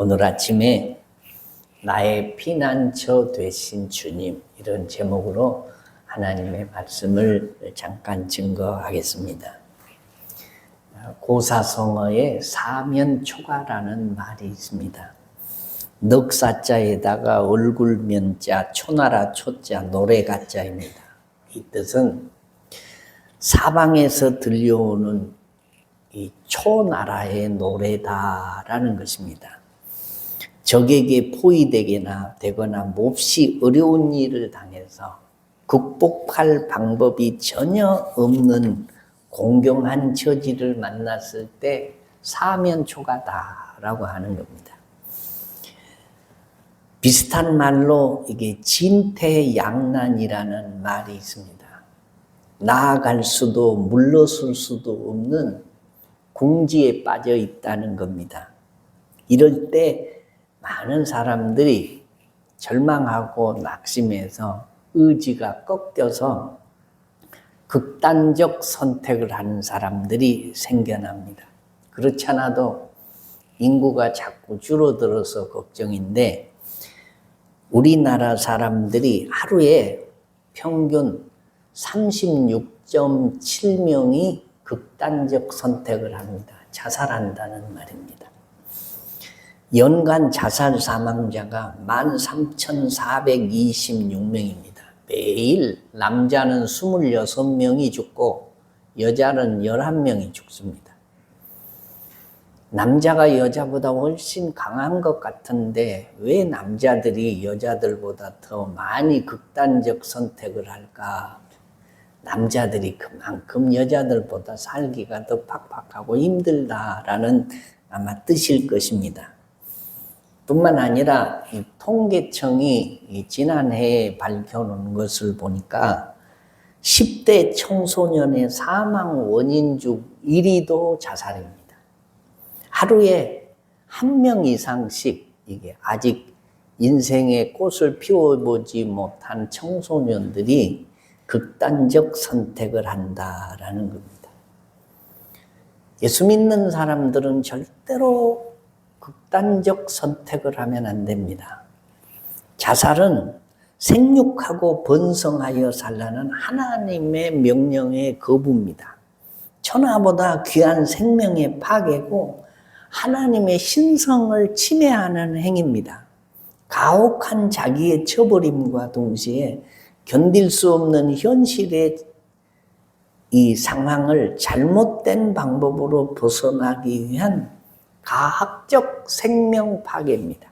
오늘 아침에 나의 피난처 되신 주님, 이런 제목으로 하나님의 말씀을 잠깐 증거하겠습니다. 고사성어에 사면초가라는 말이 있습니다. 넉사자에다가 얼굴면자, 초나라 초자, 노래가자입니다. 이 뜻은 사방에서 들려오는 이 초나라의 노래다라는 것입니다. 적에게 포위되거나 몹시 어려운 일을 당해서 극복할 방법이 전혀 없는 공경한 처지를 만났을 때 사면초가다라고 하는 겁니다. 비슷한 말로 이게 진퇴양난이라는 말이 있습니다. 나아갈 수도 물러설 수도 없는 궁지에 빠져 있다는 겁니다. 이럴 때 많은 사람들이 절망하고 낙심해서 의지가 꺾여서 극단적 선택을 하는 사람들이 생겨납니다. 그렇지 않아도 인구가 자꾸 줄어들어서 걱정인데 우리나라 사람들이 하루에 평균 36.7명이 극단적 선택을 합니다. 자살한다는 말입니다. 연간 자살 사망자가 13,426명입니다. 매일 남자는 26명이 죽고 여자는 11명이 죽습니다. 남자가 여자보다 훨씬 강한 것 같은데 왜 남자들이 여자들보다 더 많이 극단적 선택을 할까? 남자들이 그만큼 여자들보다 살기가 더 팍팍하고 힘들다라는 아마 뜻일 것입니다. 뿐만 아니라 이 통계청이 지난해에 밝혀놓은 것을 보니까 10대 청소년의 사망 원인 중 1위도 자살입니다. 하루에 1명 이상씩 이게 아직 인생의 꽃을 피워보지 못한 청소년들이 극단적 선택을 한다라는 겁니다. 예수 믿는 사람들은 절대로 극단적 선택을 하면 안 됩니다. 자살은 생육하고 번성하여 살라는 하나님의 명령의 거부입니다. 천하보다 귀한 생명의 파괴고 하나님의 신성을 침해하는 행위입니다. 가혹한 자기의 처버림과 동시에 견딜 수 없는 현실의 이 상황을 잘못된 방법으로 벗어나기 위한 가학적 생명 파괴입니다.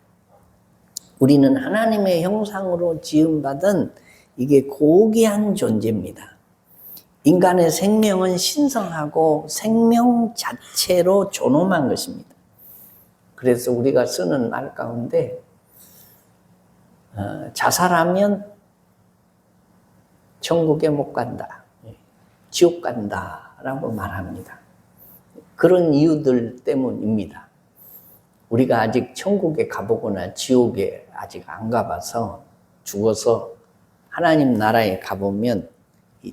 우리는 하나님의 형상으로 지음받은 이게 고귀한 존재입니다. 인간의 생명은 신성하고 생명 자체로 존엄한 것입니다. 그래서 우리가 쓰는 말 가운데 자살하면 천국에 못 간다, 지옥 간다라고 말합니다. 그런 이유들 때문입니다. 우리가 아직 천국에 가보거나 지옥에 아직 안 가봐서 죽어서 하나님 나라에 가보면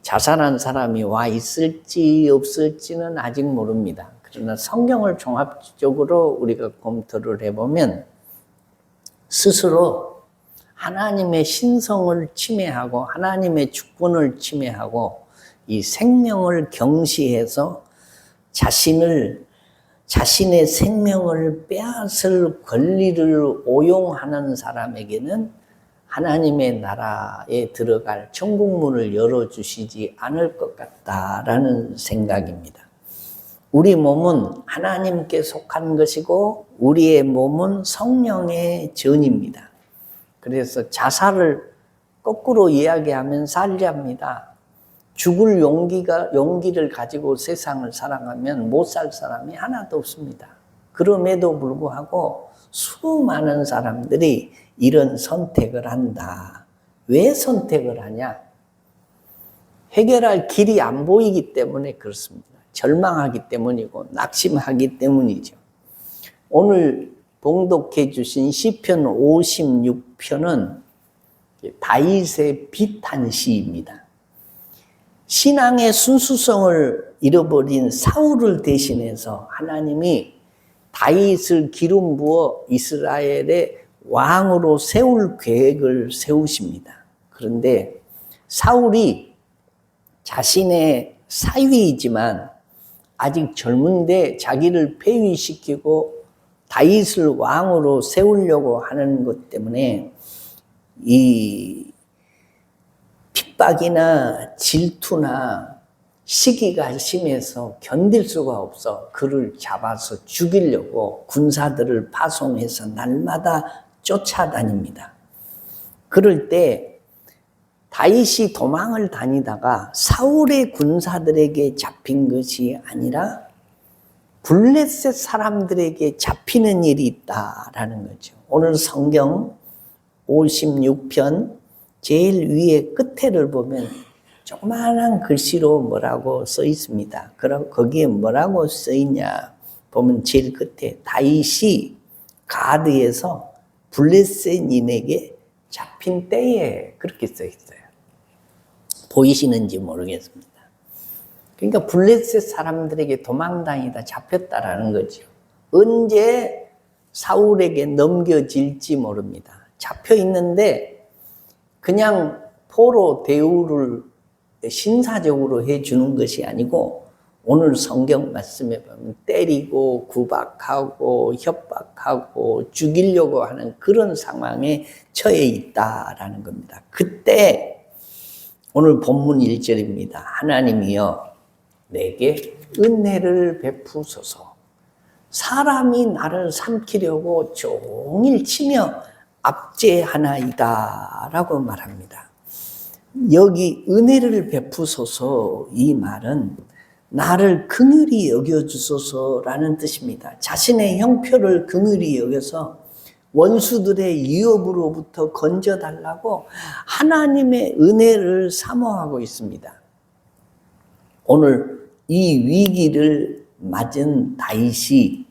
자살한 사람이 와 있을지 없을지는 아직 모릅니다. 그러나 성경을 종합적으로 우리가 검토를 해보면 스스로 하나님의 신성을 침해하고 하나님의 주권을 침해하고 이 생명을 경시해서 자신의 생명을 빼앗을 권리를 오용하는 사람에게는 하나님의 나라에 들어갈 천국문을 열어주시지 않을 것 같다라는 생각입니다. 우리 몸은 하나님께 속한 것이고 우리의 몸은 성령의 전입니다. 그래서 자살을 거꾸로 이야기하면 살자입니다. 죽을 용기를 가지고 세상을 살아가면 못 살 사람이 하나도 없습니다. 그럼에도 불구하고 수많은 사람들이 이런 선택을 한다. 왜 선택을 하냐? 해결할 길이 안 보이기 때문에 그렇습니다. 절망하기 때문이고 낙심하기 때문이죠. 오늘 봉독해 주신 시편 56편은 다윗의 비탄 시입니다. 신앙의 순수성을 잃어버린 사울을 대신해서 하나님이 다윗을 기름 부어 이스라엘의 왕으로 세울 계획을 세우십니다. 그런데 사울이 자신의 사위이지만 아직 젊은데 자기를 폐위시키고 다윗을 왕으로 세우려고 하는 것 때문에 이 핍박이나 질투나 시기가 심해서 견딜 수가 없어 그를 잡아서 죽이려고 군사들을 파송해서 날마다 쫓아다닙니다. 그럴 때 다윗이 도망을 다니다가 사울의 군사들에게 잡힌 것이 아니라 블레셋 사람들에게 잡히는 일이 있다라는 거죠. 오늘 성경 56편 제일 위에 끝에를 보면 조그마한 글씨로 뭐라고 써 있습니다. 그럼 거기에 뭐라고 써 있냐 보면 제일 끝에 다윗이 가드에서 블레셋인에게 잡힌 때에 그렇게 써 있어요. 보이시는지 모르겠습니다. 그러니까 블레셋 사람들에게 도망다니다 잡혔다라는 거죠. 언제 사울에게 넘겨질지 모릅니다. 잡혀 있는데 그냥 포로 대우를 신사적으로 해주는 것이 아니고 오늘 성경 말씀에 보면 때리고 구박하고 협박하고 죽이려고 하는 그런 상황에 처해 있다라는 겁니다. 그때 오늘 본문 1절입니다. 하나님이여 내게 은혜를 베푸소서. 사람이 나를 삼키려고 종일 치며 압제하나이다 라고 말합니다. 여기 은혜를 베푸소서 이 말은 나를 긍휼히 여겨주소서라는 뜻입니다. 자신의 형편을 긍휼히 여겨서 원수들의 위협으로부터 건져달라고 하나님의 은혜를 사모하고 있습니다. 오늘 이 위기를 맞은 다윗이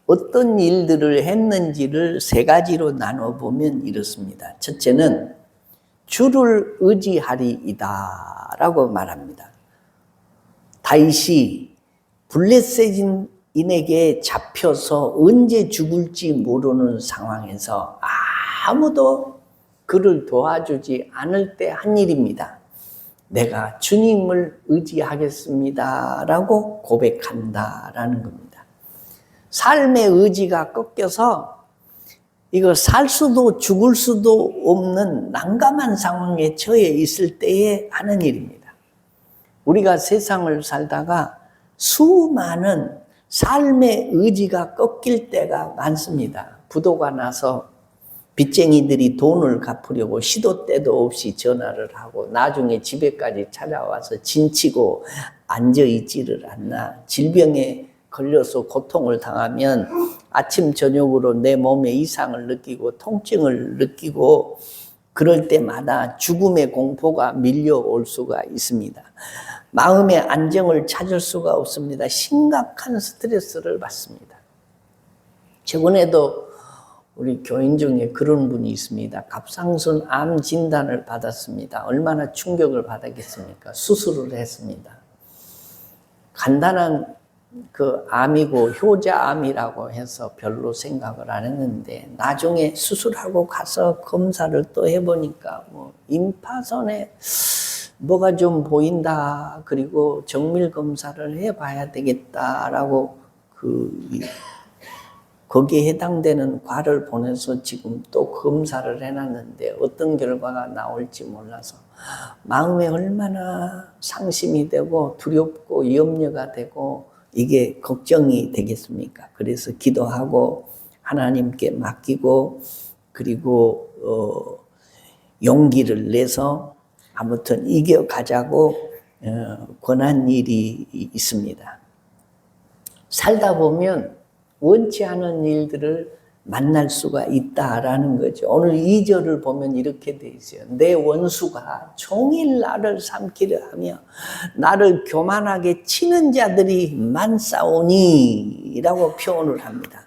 어떤 일들을 했는지를 세 가지로 나눠보면 이렇습니다. 첫째는 주를 의지하리이다 라고 말합니다. 다윗이 블레셋인에게 잡혀서 언제 죽을지 모르는 상황에서 아무도 그를 도와주지 않을 때 한 일입니다. 내가 주님을 의지하겠습니다 라고 고백한다라는 겁니다. 삶의 의지가 꺾여서 이거 살 수도 죽을 수도 없는 난감한 상황에 처해 있을 때에 하는 일입니다. 우리가 세상을 살다가 수많은 삶의 의지가 꺾일 때가 많습니다. 부도가 나서 빚쟁이들이 돈을 갚으려고 시도 때도 없이 전화를 하고 나중에 집에까지 찾아와서 진치고 앉아있지를 않나. 질병에 걸려서 고통을 당하면 아침 저녁으로 내 몸에 이상을 느끼고 통증을 느끼고 그럴 때마다 죽음의 공포가 밀려올 수가 있습니다. 마음의 안정을 찾을 수가 없습니다. 심각한 스트레스를 받습니다. 최근에도 우리 교인 중에 그런 분이 있습니다. 갑상선 암 진단을 받았습니다. 얼마나 충격을 받았겠습니까? 수술을 했습니다. 간단한 그 암이고 효자암이라고 해서 별로 생각을 안 했는데 나중에 수술하고 가서 검사를 또 해보니까 뭐 임파선에 뭐가 좀 보인다. 그리고 정밀 검사를 해봐야 되겠다라고 거기에 해당되는 과를 보내서 지금 또 검사를 해놨는데 어떤 결과가 나올지 몰라서 마음에 얼마나 상심이 되고 두렵고 염려가 되고 이게 걱정이 되겠습니까? 그래서 기도하고 하나님께 맡기고 그리고 용기를 내서 아무튼 이겨가자고 권한 일이 있습니다. 살다 보면 원치 않은 일들을 만날 수가 있다라는 거죠. 오늘 2절을 보면 이렇게 돼 있어요. 내 원수가 종일 나를 삼키려 하며 나를 교만하게 치는 자들이 많사오니 라고 표현을 합니다.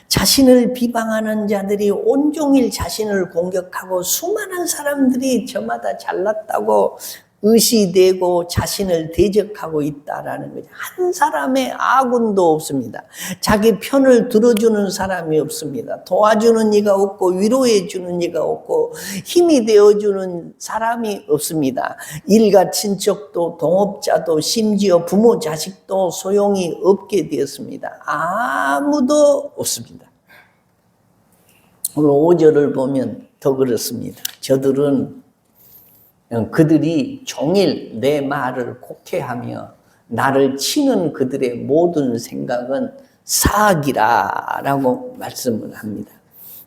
자신을 비방하는 자들이 온종일 자신을 공격하고 수많은 사람들이 저마다 잘났다고 의시되고 자신을 대적하고 있다라는 거죠. 한 사람의 아군도 없습니다. 자기 편을 들어주는 사람이 없습니다. 도와주는 이가 없고 위로해 주는 이가 없고 힘이 되어주는 사람이 없습니다. 일가 친척도 동업자도 심지어 부모 자식도 소용이 없게 되었습니다. 아무도 없습니다. 오늘 5절을 보면 더 그렇습니다. 저들은 그들이 종일 내 말을 곡해하며 나를 치는 그들의 모든 생각은 사악이라라고 말씀을 합니다.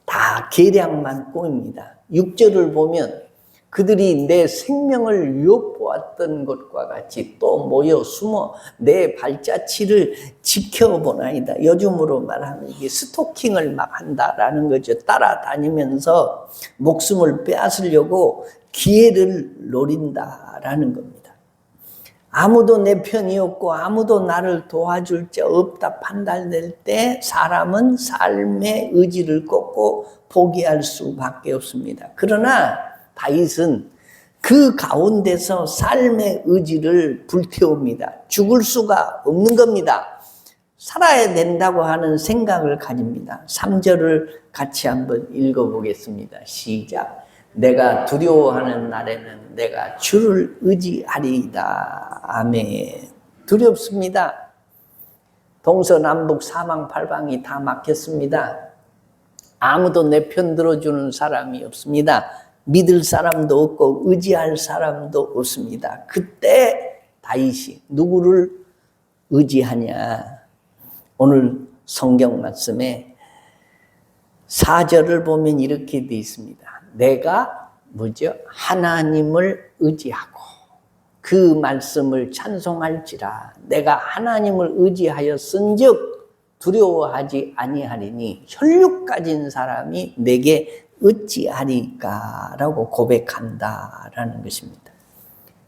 다 계략만 꾸밉니다. 6절을 보면 그들이 내 생명을 엿보았던 것과 같이 또 모여 숨어 내 발자취를 지켜보나이다. 요즘으로 말하면 이게 스토킹을 막 한다라는 거죠. 따라다니면서 목숨을 빼앗으려고 기회를 노린다라는 겁니다. 아무도 내 편이 없고 아무도 나를 도와줄 자 없다 판단될 때 사람은 삶의 의지를 꺾고 포기할 수밖에 없습니다. 그러나 다윗은 그 가운데서 삶의 의지를 불태웁니다. 죽을 수가 없는 겁니다. 살아야 된다고 하는 생각을 가집니다. 3절을 같이 한번 읽어보겠습니다. 시작. 내가 두려워하는 날에는 내가 주를 의지하리이다. 아멘. 두렵습니다. 동서남북 사방팔방이 다 막혔습니다. 아무도 내 편 들어주는 사람이 없습니다. 믿을 사람도 없고 의지할 사람도 없습니다. 그때 다윗이 누구를 의지하냐? 오늘 성경 말씀에 4절을 보면 이렇게 되어 있습니다. 내가 하나님을 의지하고 그 말씀을 찬송할지라. 내가 하나님을 의지하였은즉 두려워하지 아니하리니 혈육 가진 사람이 내게 어찌하리까라고 고백한다라는 것입니다.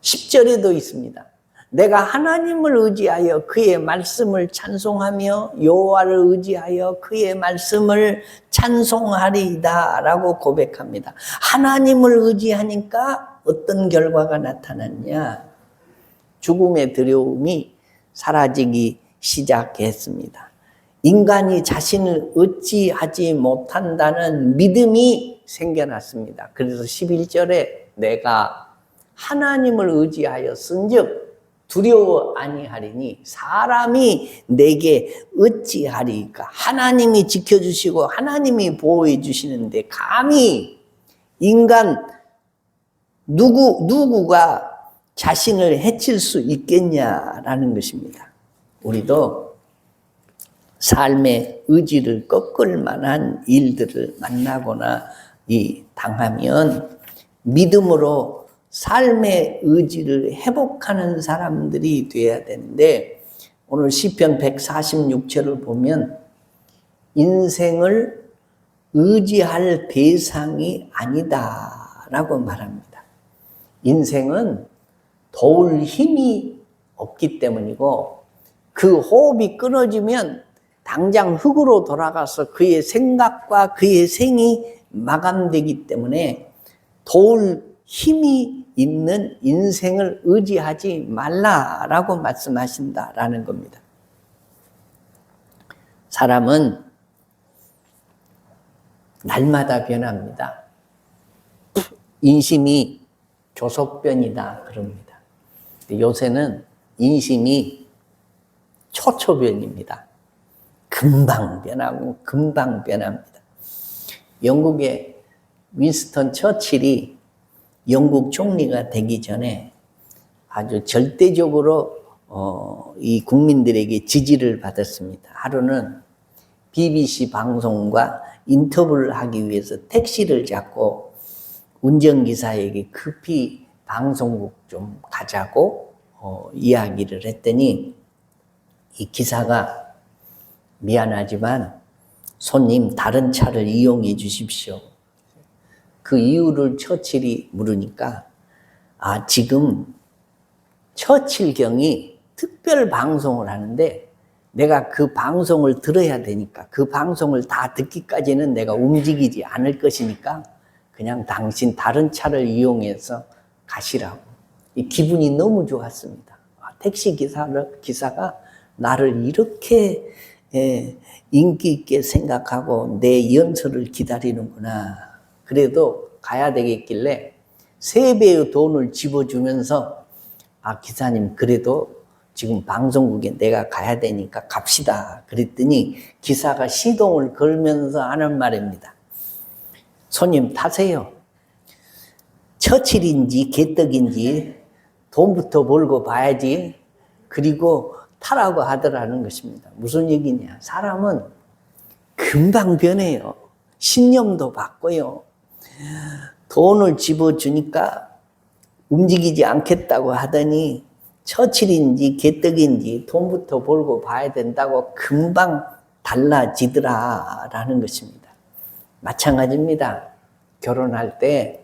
10절에도 있습니다. 내가 하나님을 의지하여 그의 말씀을 찬송하며 여호와를 의지하여 그의 말씀을 찬송하리이다라고 고백합니다. 하나님을 의지하니까 어떤 결과가 나타났냐? 죽음의 두려움이 사라지기 시작했습니다. 인간이 자신을 어찌하지 못한다는 믿음이 생겨났습니다. 그래서 11절에 내가 하나님을 의지하였은즉 두려워 아니하리니 사람이 내게 어찌하리까. 하나님이 지켜주시고 하나님이 보호해 주시는데 감히 인간 누구가 자신을 해칠 수 있겠냐라는 것입니다. 우리도 삶의 의지를 꺾을 만한 일들을 만나거나 당하면 믿음으로 삶의 의지를 회복하는 사람들이 되어야 되는데, 오늘 시편 146절을 보면 인생을 의지할 대상이 아니다라고 말합니다. 인생은 도울 힘이 없기 때문이고, 그 호흡이 끊어지면 당장 흙으로 돌아가서 그의 생각과 그의 생이 마감되기 때문에 도울 힘이 있는 인생을 의지하지 말라라고 말씀하신다라는 겁니다. 사람은 날마다 변합니다. 인심이 조석변이다 그럽니다. 요새는 인심이 초초변입니다. 금방 변하고 금방 변합니다. 영국의 윈스턴 처칠이 영국 총리가 되기 전에 아주 절대적으로 이 국민들에게 지지를 받았습니다. 하루는 BBC 방송과 인터뷰를 하기 위해서 택시를 잡고 운전기사에게 급히 방송국 좀 가자고 이야기를 했더니 이 기사가 미안하지만 손님 다른 차를 이용해 주십시오. 그 이유를 처칠이 물으니까 지금 처칠경이 특별 방송을 하는데 내가 그 방송을 들어야 되니까 그 방송을 다 듣기까지는 내가 움직이지 않을 것이니까 그냥 당신 다른 차를 이용해서 가시라고. 이 기분이 너무 좋았습니다. 택시 기사가 나를 이렇게 인기 있게 생각하고 내 연설을 기다리는구나. 그래도 가야 되겠길래 3배의 돈을 집어주면서 기사님 그래도 지금 방송국에 내가 가야 되니까 갑시다. 그랬더니 기사가 시동을 걸면서 하는 말입니다. 손님 타세요. 처칠인지 개떡인지 돈부터 벌고 봐야지. 그리고 타라고 하더라는 것입니다. 무슨 얘기냐. 사람은 금방 변해요. 신념도 바꿔요. 돈을 집어주니까 움직이지 않겠다고 하더니 처칠인지 개떡인지 돈부터 벌고 봐야 된다고 금방 달라지더라라는 것입니다. 마찬가지입니다. 결혼할 때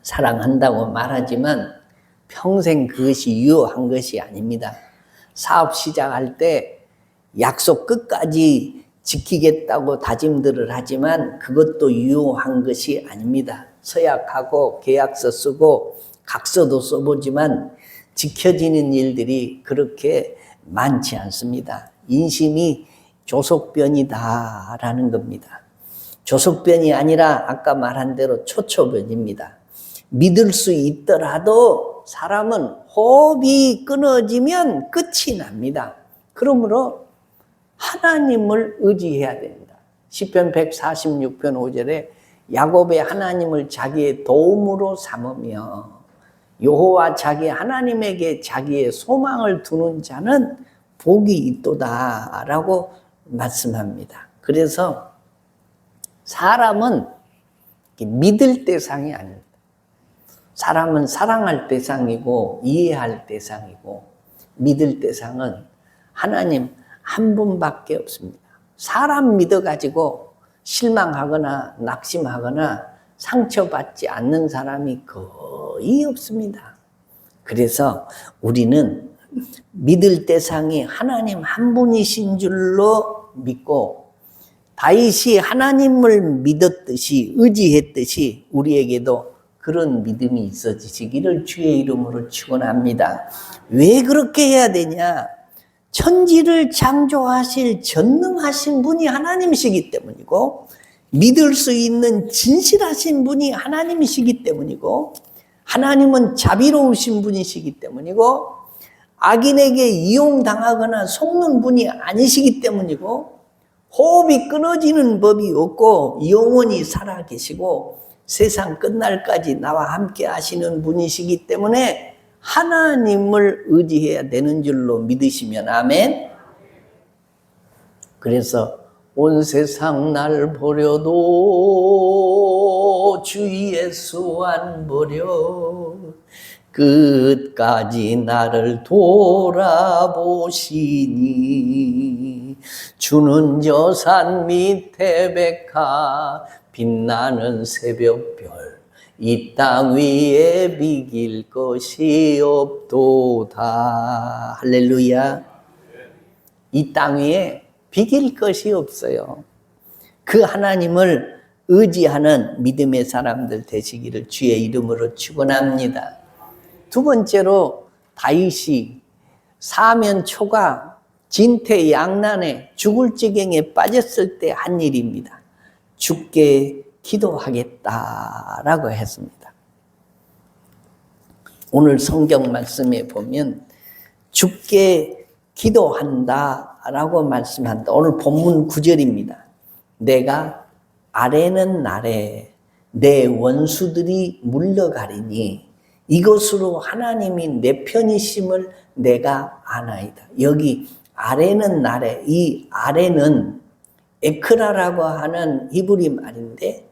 사랑한다고 말하지만 평생 그것이 유효한 것이 아닙니다. 사업 시작할 때 약속 끝까지 지키겠다고 다짐들을 하지만 그것도 유효한 것이 아닙니다. 서약하고 계약서 쓰고 각서도 써보지만 지켜지는 일들이 그렇게 많지 않습니다. 인심이 조속변이다라는 겁니다. 조속변이 아니라 아까 말한 대로 초초변입니다. 믿을 수 있더라도 사람은 호흡이 끊어지면 끝이 납니다. 그러므로 하나님을 의지해야 됩니다. 시편 146편 5절에 야곱의 하나님을 자기의 도움으로 삼으며 여호와 자기 하나님에게 자기의 소망을 두는 자는 복이 있도다라고 말씀합니다. 그래서 사람은 믿을 대상이 아닙니다. 사람은 사랑할 대상이고 이해할 대상이고 믿을 대상은 하나님 한 분밖에 없습니다. 사람 믿어가지고 실망하거나 낙심하거나 상처받지 않는 사람이 거의 없습니다. 그래서 우리는 믿을 대상이 하나님 한 분이신 줄로 믿고 다윗이 하나님을 믿었듯이 의지했듯이 우리에게도 그런 믿음이 있어지시기를 주의 이름으로 축원합니다. 왜 그렇게 해야 되냐? 천지를 창조하실 전능하신 분이 하나님이시기 때문이고 믿을 수 있는 진실하신 분이 하나님이시기 때문이고 하나님은 자비로우신 분이시기 때문이고 악인에게 이용당하거나 속는 분이 아니시기 때문이고 호흡이 끊어지는 법이 없고 영원히 살아계시고 세상 끝날까지 나와 함께 하시는 분이시기 때문에 하나님을 의지해야 되는 줄로 믿으시면 아멘. 그래서 온 세상 날 버려도 주 예수 안 버려 끝까지 나를 돌아보시니 주는 저 산 밑에 백화 빛나는 새벽별 이 땅 위에 비길 것이 없도다. 할렐루야. 이 땅 위에 비길 것이 없어요. 그 하나님을 의지하는 믿음의 사람들 되시기를 주의 이름으로 축원합니다. 두 번째로 다윗이 사면초가 진퇴양난에 죽을 지경에 빠졌을 때 한 일입니다. 죽게 기도하겠다라고 했습니다. 오늘 성경 말씀에 보면 죽게 기도한다라고 말씀한다. 오늘 본문 9절입니다. 내가 아래는 날에 내 원수들이 물러가리니 이것으로 하나님이 내 편이심을 내가 아나이다. 여기 아래는 날에, 이 아래는 에크라라고 하는 히브리 말인데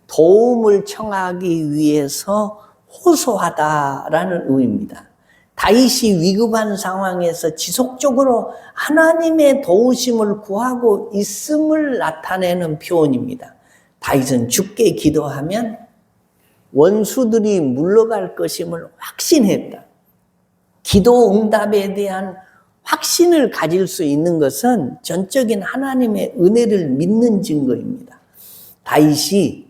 도움을 청하기 위해서 호소하다라는 의미입니다. 다윗이 위급한 상황에서 지속적으로 하나님의 도우심을 구하고 있음을 나타내는 표현입니다. 다윗은 죽게 기도하면 원수들이 물러갈 것임을 확신했다. 기도 응답에 대한 확신을 가질 수 있는 것은 전적인 하나님의 은혜를 믿는 증거입니다. 다윗이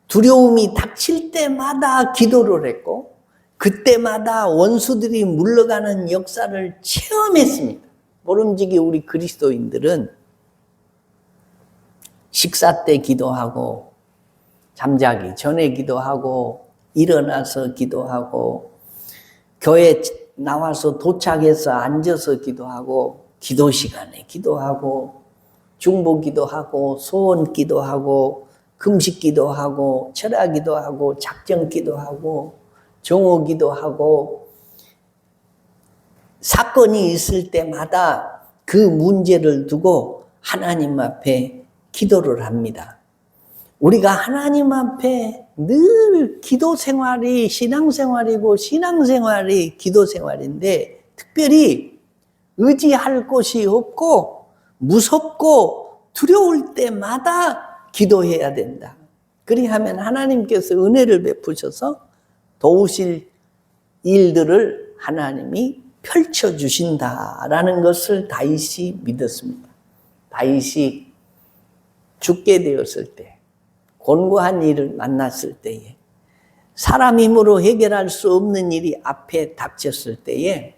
두려움이 닥칠 때마다 기도를 했고 그때마다 원수들이 물러가는 역사를 체험했습니다. 모름지기 우리 그리스도인들은 식사 때 기도하고, 잠자기 전에 기도하고, 일어나서 기도하고, 교회 나와서 도착해서 앉아서 기도하고, 기도 시간에 기도하고, 중보 기도하고, 소원 기도하고, 금식 기도하고, 철야 기도하고, 작정 기도하고, 정오 기도하고, 사건이 있을 때마다 그 문제를 두고 하나님 앞에 기도를 합니다. 우리가 하나님 앞에 늘 기도 생활이 신앙생활이고 신앙생활이 기도 생활인데, 특별히 의지할 곳이 없고 무섭고 두려울 때마다 기도해야 된다. 그리하면 하나님께서 은혜를 베푸셔서 도우실 일들을 하나님이 펼쳐주신다라는 것을 다윗이 믿었습니다. 다윗이 죽게 되었을 때, 곤고한 일을 만났을 때에, 사람 힘으로 해결할 수 없는 일이 앞에 닥쳤을 때에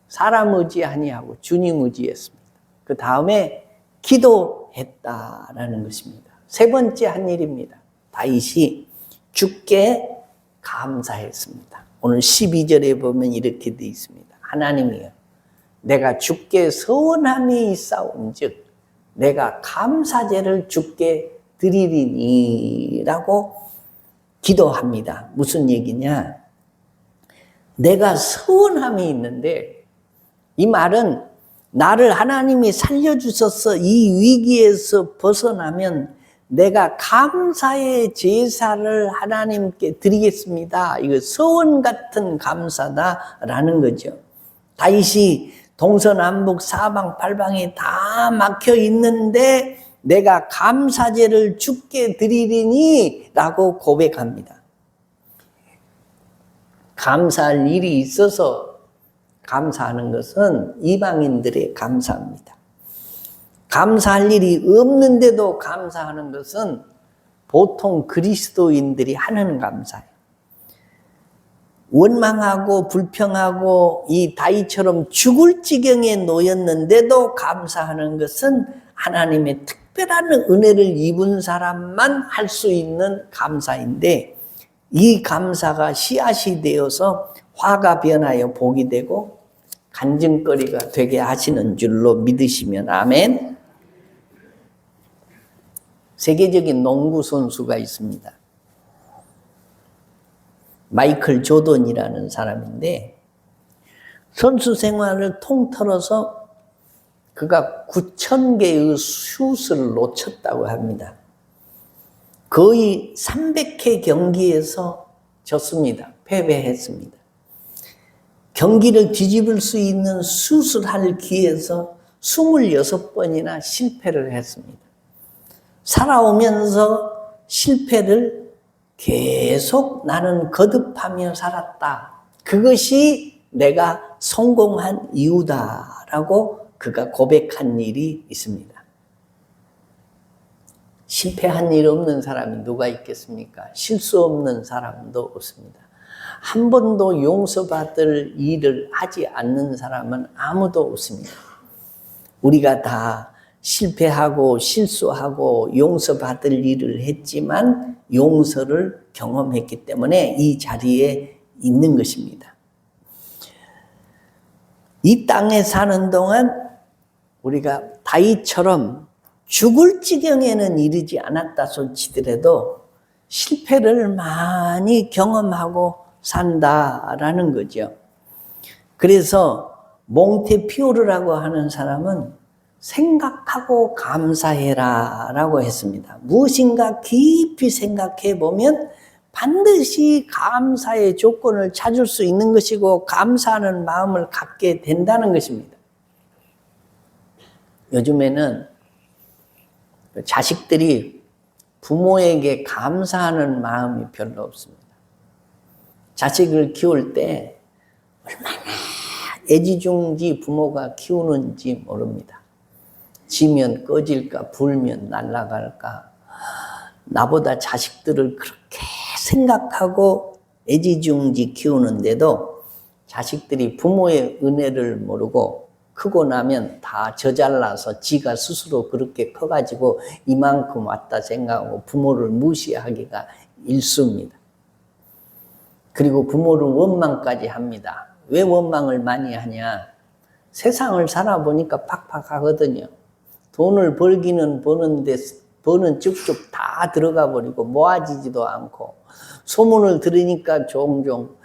사람 의지 아니하고 주님 의지했습니다. 그 다음에 기도했다라는 것입니다. 세 번째 한 일입니다. 다윗이 주께 감사했습니다. 오늘 12절에 보면 이렇게 되어 있습니다. 하나님이여, 내가 주께 서원함이 있사온즉 내가 감사제를 주께 드리리니 라고 기도합니다. 무슨 얘기냐? 내가 서원함이 있는데, 이 말은 나를 하나님이 살려주셔서 이 위기에서 벗어나면 내가 감사의 제사를 하나님께 드리겠습니다. 이거 서원 같은 감사다라는 거죠. 다윗이 동서남북 사방 팔방이 다 막혀 있는데 내가 감사제를 주께 드리리니 라고 고백합니다. 감사할 일이 있어서 감사하는 것은 이방인들의 감사입니다. 감사할 일이 없는데도 감사하는 것은 보통 그리스도인들이 하는 감사예요. 원망하고 불평하고 이 다윗처럼 죽을 지경에 놓였는데도 감사하는 것은 하나님의 특별한 은혜를 입은 사람만 할 수 있는 감사인데, 이 감사가 씨앗이 되어서 화가 변하여 복이 되고 간증거리가 되게 하시는 줄로 믿으시면 아멘. 세계적인 농구 선수가 있습니다. 마이클 조던이라는 사람인데, 선수 생활을 통틀어서 그가 9,000개의 슛을 놓쳤다고 합니다. 거의 300회 경기에서 졌습니다. 패배했습니다. 경기를 뒤집을 수 있는 슛을 할 기회에서 26번이나 실패를 했습니다. 살아오면서 실패를 계속 나는 거듭하며 살았다. 그것이 내가 성공한 이유다라고 그가 고백한 일이 있습니다. 실패한 일 없는 사람이 누가 있겠습니까? 실수 없는 사람도 없습니다. 한 번도 용서받을 일을 하지 않는 사람은 아무도 없습니다. 우리가 다 실패하고 실수하고 용서받을 일을 했지만 용서를 경험했기 때문에 이 자리에 있는 것입니다. 이 땅에 사는 동안 우리가 다윗처럼 죽을 지경에는 이르지 않았다 손치더라도 실패를 많이 경험하고 산다라는 거죠. 그래서 몽테피오르라고 하는 사람은 생각하고 감사해라 라고 했습니다. 무엇인가 깊이 생각해 보면 반드시 감사의 조건을 찾을 수 있는 것이고 감사하는 마음을 갖게 된다는 것입니다. 요즘에는 자식들이 부모에게 감사하는 마음이 별로 없습니다. 자식을 키울 때 얼마나 애지중지 부모가 키우는지 모릅니다. 지면 꺼질까, 불면 날아갈까. 나보다 자식들을 그렇게 생각하고 애지중지 키우는데도 자식들이 부모의 은혜를 모르고 크고 나면 다 저잘나서 지가 스스로 그렇게 커가지고 이만큼 왔다 생각하고 부모를 무시하기가 일쑤입니다. 그리고 부모를 원망까지 합니다. 왜 원망을 많이 하냐? 세상을 살아보니까 팍팍하거든요. 돈을 벌기는 버는데 버는 쭉쭉 다 들어가 버리고 모아지지도 않고, 소문을 들으니까 종종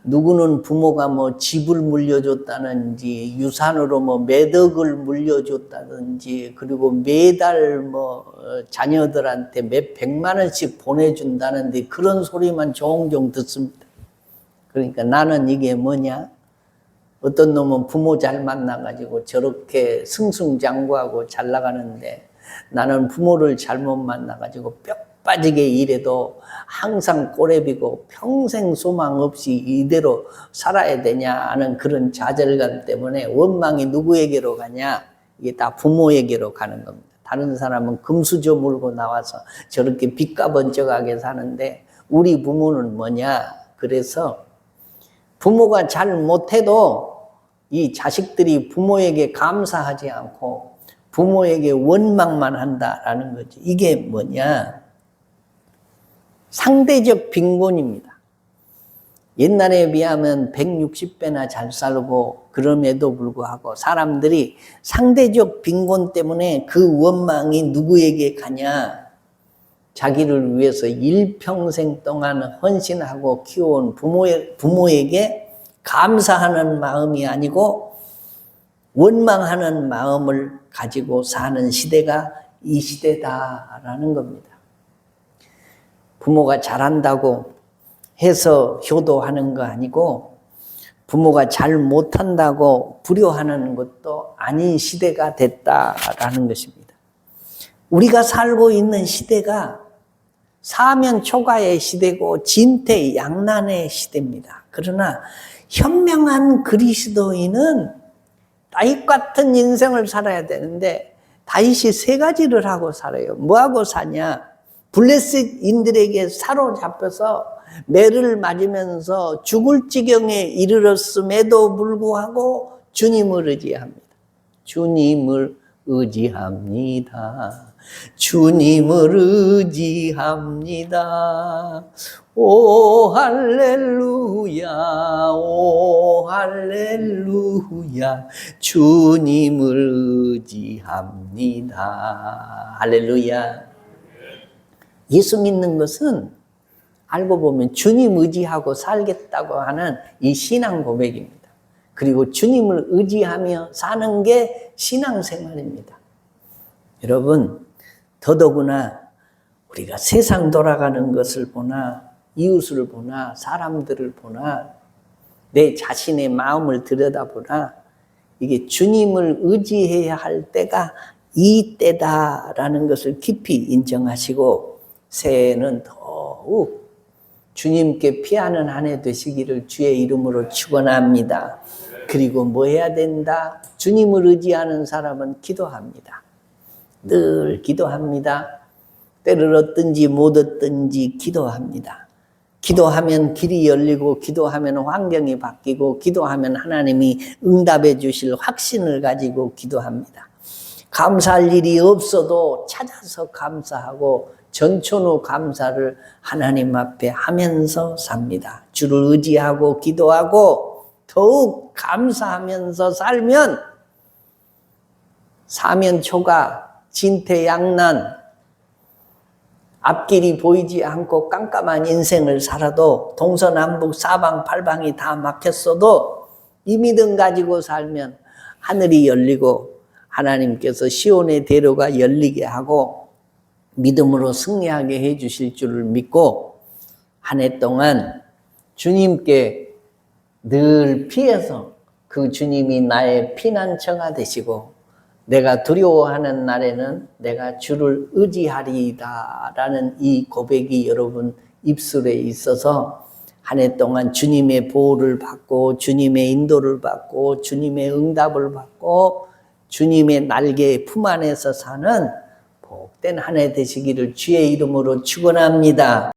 누구는 부모가 뭐 집을 물려줬다는지 유산으로 뭐 매덕을 물려줬다든지, 그리고 매달 뭐 자녀들한테 몇 백만 원씩 보내준다는데 그런 소리만 종종 듣습니다. 그러니까 나는 이게 뭐냐? 어떤 놈은 부모 잘 만나가지고 저렇게 승승장구하고 잘 나가는데, 나는 부모를 잘못 만나가지고 뼈 빠지게 일해도 항상 꼬레비고 평생 소망 없이 이대로 살아야 되냐 하는 그런 좌절감 때문에 원망이 누구에게로 가냐? 이게 다 부모에게로 가는 겁니다. 다른 사람은 금수저 물고 나와서 저렇게 빚가번쩍하게 사는데 우리 부모는 뭐냐? 그래서 부모가 잘 못해도 이 자식들이 부모에게 감사하지 않고 부모에게 원망만 한다라는 거지. 이게 뭐냐? 상대적 빈곤입니다. 옛날에 비하면 160배나 잘 살고, 그럼에도 불구하고 사람들이 상대적 빈곤 때문에 그 원망이 누구에게 가냐? 자기를 위해서 일평생 동안 헌신하고 키워온 부모에게 감사하는 마음이 아니고 원망하는 마음을 가지고 사는 시대가 이 시대다라는 겁니다. 부모가 잘한다고 해서 효도하는 거 아니고, 부모가 잘 못한다고 불효하는 것도 아닌 시대가 됐다라는 것입니다. 우리가 살고 있는 시대가 사면초가의 시대고 진퇴양난의 시대입니다. 그러나 현명한 그리스도인은 다윗 같은 인생을 살아야 되는데 다윗이 세 가지를 하고 살아요. 뭐하고 사냐? 블레셋인들에게 사로잡혀서 매를 맞으면서 죽을 지경에 이르렀음에도 불구하고 주님을 의지합니다. 주님을 의지합니다. 주님을 의지합니다. 오 할렐루야, 오 할렐루야, 주님을 의지합니다. 할렐루야. 예수 믿는 것은 알고 보면 주님 의지하고 살겠다고 하는 이 신앙 고백입니다. 그리고 주님을 의지하며 사는 게 신앙생활입니다. 여러분, 더더구나 우리가 세상 돌아가는 것을 보나 이웃을 보나 사람들을 보나 내 자신의 마음을 들여다보나 이게 주님을 의지해야 할 때가 이 때다라는 것을 깊이 인정하시고, 새해에는 더욱 주님께 피하는 한 해 되시기를 주의 이름으로 축원합니다. 그리고 뭐 해야 된다? 주님을 의지하는 사람은 기도합니다. 늘 기도합니다. 때를 얻든지 못 얻든지 기도합니다. 기도하면 길이 열리고, 기도하면 환경이 바뀌고, 기도하면 하나님이 응답해 주실 확신을 가지고 기도합니다. 감사할 일이 없어도 찾아서 감사하고 전천후 감사를 하나님 앞에 하면서 삽니다. 주를 의지하고 기도하고 더욱 감사하면서 살면 사면초가, 진퇴양난, 앞길이 보이지 않고 깜깜한 인생을 살아도 동서남북 사방팔방이 다 막혔어도 이 믿음 가지고 살면 하늘이 열리고 하나님께서 시온의 대로가 열리게 하고 믿음으로 승리하게 해 주실 줄을 믿고 한 해 동안 주님께 늘 피해서 그 주님이 나의 피난처가 되시고, 내가 두려워하는 날에는 내가 주를 의지하리이다 라는 이 고백이 여러분 입술에 있어서 한 해 동안 주님의 보호를 받고 주님의 인도를 받고 주님의 응답을 받고 주님의 날개 품 안에서 사는 복된 한 해 되시기를 주의 이름으로 축원합니다.